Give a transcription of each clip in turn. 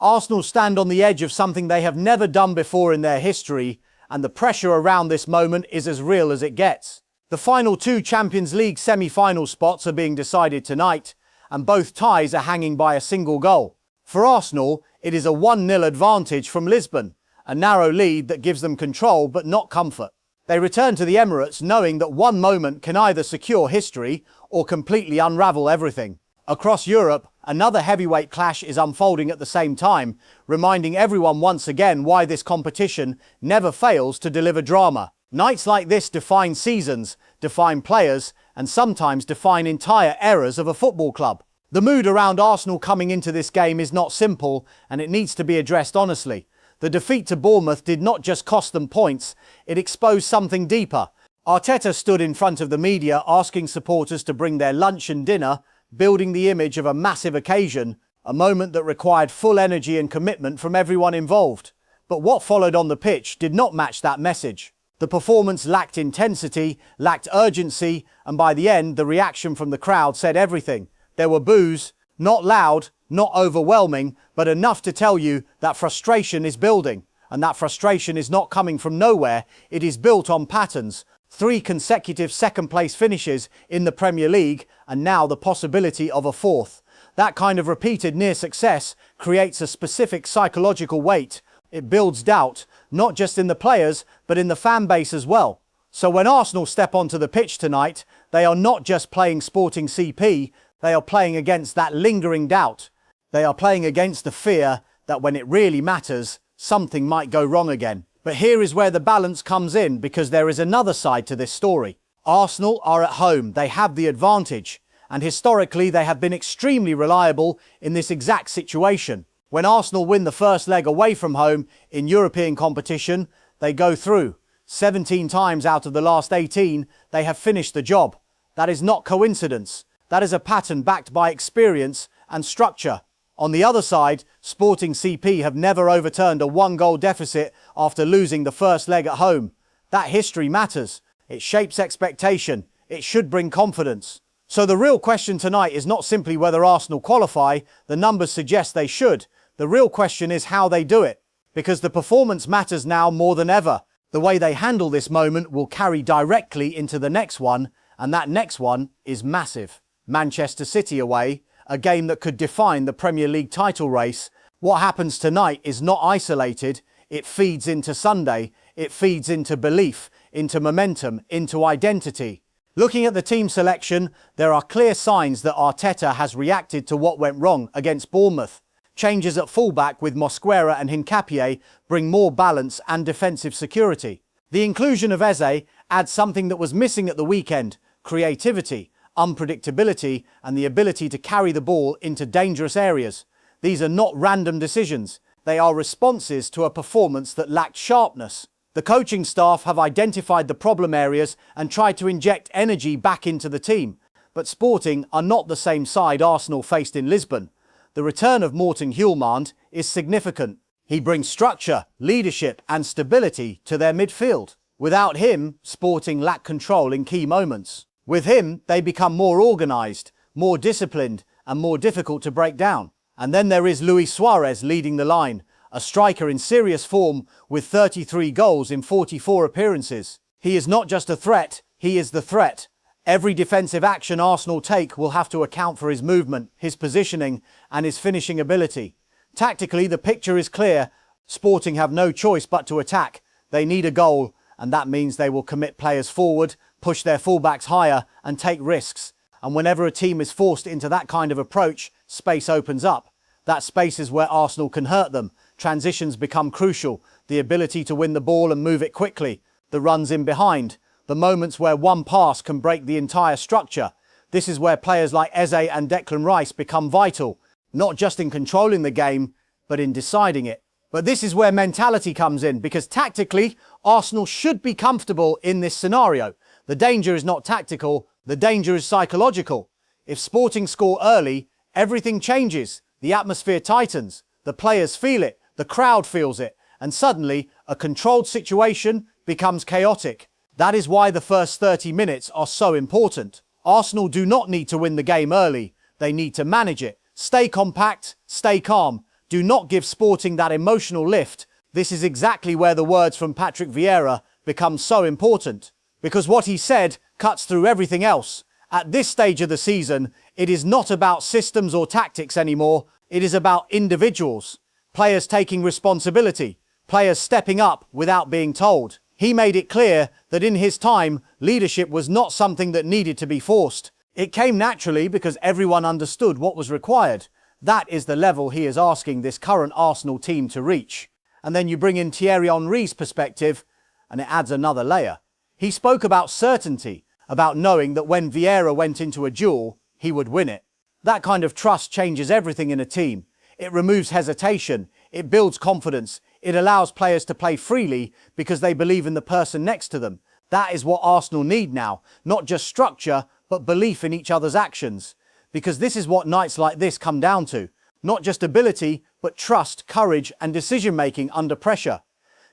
Arsenal stand on the edge of something they have never done before in their history, and the pressure around this moment is as real as it gets. The final two Champions League semi-final spots are being decided tonight, and both ties are hanging by a single goal. For Arsenal, it is a 1-0 advantage from Lisbon, a narrow lead that gives them control but not comfort. They return to the Emirates knowing that one moment can either secure history or completely unravel everything. Across Europe, another heavyweight clash is unfolding at the same time, reminding everyone once again why this competition never fails to deliver drama. Nights like this define seasons, define players, and sometimes define entire eras of a football club. The mood around Arsenal coming into this game is not simple, and it needs to be addressed honestly. The defeat to Bournemouth did not just cost them points, it exposed something deeper. Arteta stood in front of the media asking supporters to bring their lunch and dinner, building the image of a massive occasion, a moment that required full energy and commitment from everyone involved. But what followed on the pitch did not match that message. The performance lacked intensity, lacked urgency, and by the end, the reaction from the crowd said everything. There were boos, not loud, not overwhelming, but enough to tell you that frustration is building. And that frustration is not coming from nowhere, it is built on patterns. 3 consecutive second-place finishes in the Premier League, and now the possibility of a 4th. That kind of repeated near success creates a specific psychological weight. It builds doubt, not just in the players, but in the fan base as well. So when Arsenal step onto the pitch tonight, they are not just playing Sporting CP, they are playing against that lingering doubt. They are playing against the fear that when it really matters, something might go wrong again. But here is where the balance comes in, because there is another side to this story. Arsenal are at home, they have the advantage, and historically they have been extremely reliable in this exact situation. When Arsenal win the first leg away from home in European competition, they go through. 17 times out of the last 18, they have finished the job. That is not coincidence. That is a pattern backed by experience and structure. On the other side, Sporting CP have never overturned a 1-goal deficit after losing the first leg at home. That history matters. It shapes expectation. It should bring confidence. So the real question tonight is not simply whether Arsenal qualify. The numbers suggest they should. The real question is how they do it. Because the performance matters now more than ever. The way they handle this moment will carry directly into the next one, and that next one is massive. Manchester City away. A game that could define the Premier League title race. What happens tonight is not isolated, it feeds into Sunday, it feeds into belief, into momentum, into identity. Looking at the team selection, there are clear signs that Arteta has reacted to what went wrong against Bournemouth. Changes at fullback with Mosquera and Hincapié bring more balance and defensive security. The inclusion of Eze adds something that was missing at the weekend: creativity, unpredictability, and the ability to carry the ball into dangerous areas. These are not random decisions. They are responses to a performance that lacked sharpness. The coaching staff have identified the problem areas and tried to inject energy back into the team. But Sporting are not the same side Arsenal faced in Lisbon. The return of Morten Hjulmand is significant. He brings structure, leadership, and stability to their midfield. Without him, Sporting lack control in key moments. With him, they become more organised, more disciplined, and more difficult to break down. And then there is Luis Suarez leading the line, a striker in serious form with 33 goals in 44 appearances. He is not just a threat, he is the threat. Every defensive action Arsenal take will have to account for his movement, his positioning, and his finishing ability. Tactically, the picture is clear. Sporting have no choice but to attack. They need a goal, and that means they will commit players forward, push their fullbacks higher, and take risks. And whenever a team is forced into that kind of approach, space opens up. That space is where Arsenal can hurt them. Transitions become crucial. The ability to win the ball and move it quickly. The runs in behind. The moments where one pass can break the entire structure. This is where players like Eze and Declan Rice become vital. Not just in controlling the game, but in deciding it. But this is where mentality comes in, because tactically, Arsenal should be comfortable in this scenario. The danger is not tactical, the danger is psychological. If Sporting score early, everything changes. The atmosphere tightens, the players feel it, the crowd feels it, and suddenly a controlled situation becomes chaotic. That is why the first 30 minutes are so important. Arsenal do not need to win the game early, they need to manage it. Stay compact, stay calm. do not give Sporting that emotional lift, this is exactly where the words from Patrick Vieira become so important. Because what he said cuts through everything else. At this stage of the season, it is not about systems or tactics anymore, it is about individuals. Players taking responsibility, players stepping up without being told. He made it clear that in his time, leadership was not something that needed to be forced. It came naturally because everyone understood what was required. That is the level he is asking this current Arsenal team to reach. And then you bring in Thierry Henry's perspective, and it adds another layer. He spoke about certainty, about knowing that when Vieira went into a duel, he would win it. That kind of trust changes everything in a team. It removes hesitation, it builds confidence, it allows players to play freely because they believe in the person next to them. That is what Arsenal need now, not just structure, but belief in each other's actions. Because this is what nights like this come down to. Not just ability, but trust, courage and decision-making under pressure.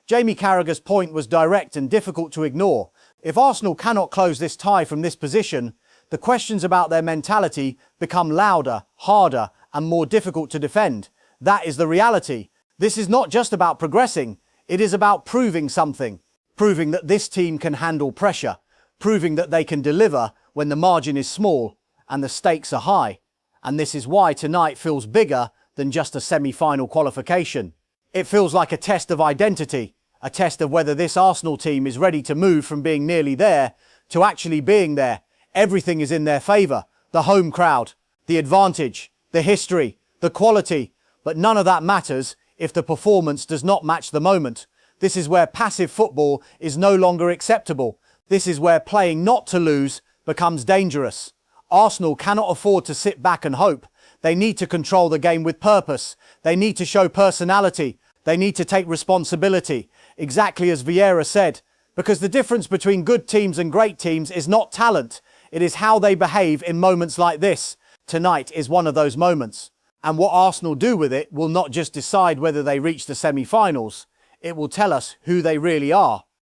Jamie Carragher's point was direct and difficult to ignore. If Arsenal cannot close this tie from this position, the questions about their mentality become louder, harder and more difficult to defend. That is the reality. This is not just about progressing, it is about proving something. Proving that this team can handle pressure. Proving that they can deliver when the margin is small and the stakes are high. And this is why tonight feels bigger than just a semi-final qualification. It feels like a test of identity, a test of whether this Arsenal team is ready to move from being nearly there to actually being there. Everything is in their favour. The home crowd, the advantage, the history, the quality. But none of that matters if the performance does not match the moment. This is where passive football is no longer acceptable. This is where playing not to lose becomes dangerous. Arsenal cannot afford to sit back and hope. They need to control the game with purpose. They need to show personality. They need to take responsibility. Exactly as Vieira said. Because the difference between good teams and great teams is not talent. It is how they behave in moments like this. Tonight is one of those moments. And what Arsenal do with it will not just decide whether they reach the semi-finals. It will tell us who they really are.